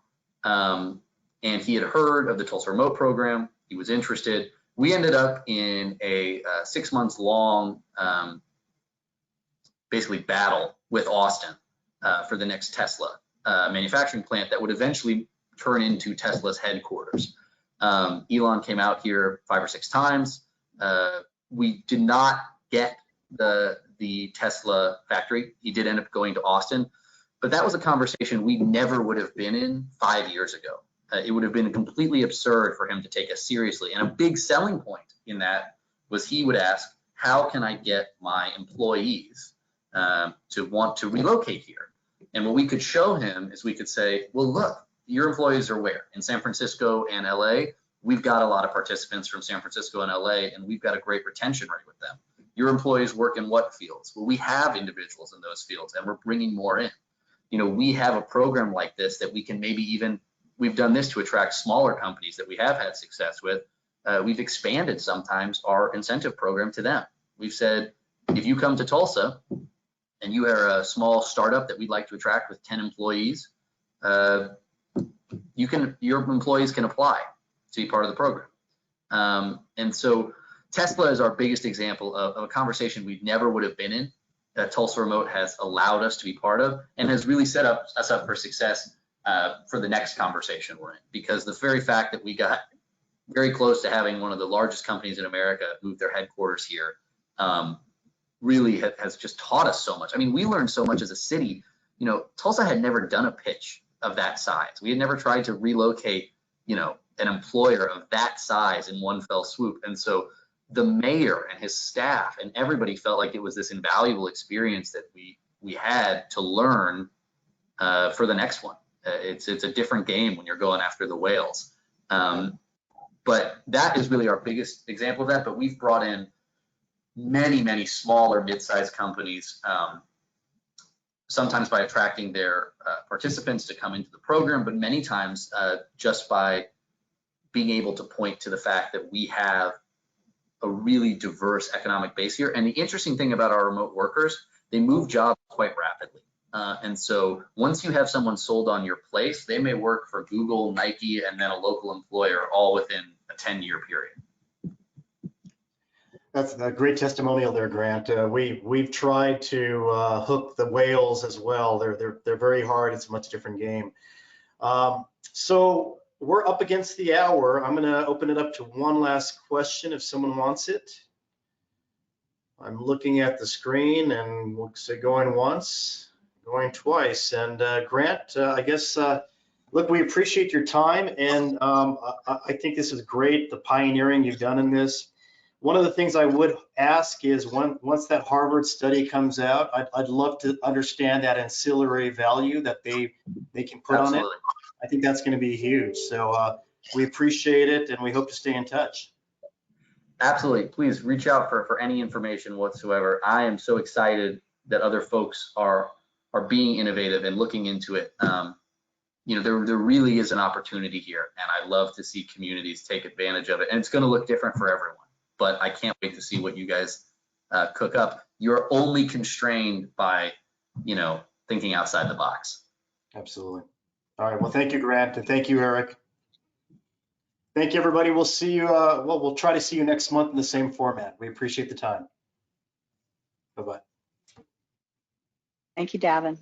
[SPEAKER 3] And he had heard of the Tulsa Remote program. He was interested. We ended up in a 6 months long, basically battle with Austin for the next Tesla manufacturing plant that would eventually turn into Tesla's headquarters. Elon came out here 5 or 6 times. We did not get the Tesla factory. He did end up going to Austin, but that was a conversation we never would have been in 5 years ago. It would have been completely absurd for him to take us seriously. And a big selling point in that was he would ask, how can I get my employees to want to relocate here? And what we could show him is we could say, well, look, your employees are where? In San Francisco and LA. We've got a lot of participants from San Francisco and LA, and we've got a great retention rate with them. Your employees work in what fields? Well, we have individuals in those fields, and we're bringing more in. You know, we have a program like this that we can maybe even, we've done this to attract smaller companies that we have had success with. We've expanded sometimes our incentive program to them. We've said, if you come to Tulsa and you are a small startup that we'd like to attract with 10 employees, your employees can apply to be part of the program. And so Tesla is our biggest example of a conversation we never would have been in, that Tulsa Remote has allowed us to be part of, and has really set us up for success for the next conversation we're in. Because the very fact that we got very close to having one of the largest companies in America move their headquarters here really has just taught us so much. I mean, we learned so much as a city. You know, Tulsa had never done a pitch of that size. We had never tried to relocate, you know, an employer of that size in one fell swoop. And so the mayor and his staff and everybody felt like it was this invaluable experience that we had to learn for the next one. It's a different game when you're going after the whales. But that is really our biggest example of that. But we've brought in many, many smaller mid-sized companies, sometimes by attracting their participants to come into the program, but many times just by being able to point to the fact that we have a really diverse economic base here. And the interesting thing about our remote workers, they move jobs quite rapidly. And so once you have someone sold on your place, they may work for Google, Nike, and then a local employer all within a 10-year period.
[SPEAKER 2] That's a great testimonial there, Grant. We've tried to hook the whales as well. They're very hard. It's a much different game. So we're up against the hour. I'm going to open it up to one last question if someone wants it. I'm looking at the screen and we'll say going once, going twice. And Grant, I guess, look, we appreciate your time, and I think this is great, the pioneering you've done in this. One of the things I would ask is once that Harvard study comes out, I'd love to understand that ancillary value that they can put on it. I think that's going to be huge. So we appreciate it, and we hope to stay in touch.
[SPEAKER 3] Absolutely. Please reach out for any information whatsoever. I am so excited that other folks are being innovative and looking into it. You know, there really is an opportunity here, and I love to see communities take advantage of it. And it's going to look different for everyone, but I can't wait to see what you guys cook up. You're only constrained by, you know, thinking outside the box.
[SPEAKER 2] Absolutely. All right. Well, thank you, Grant, and thank you, Eric. Thank you, everybody. We'll see you. Well, we'll try to see you next month in the same format. We appreciate the time. Bye-bye.
[SPEAKER 6] Thank you, Davin.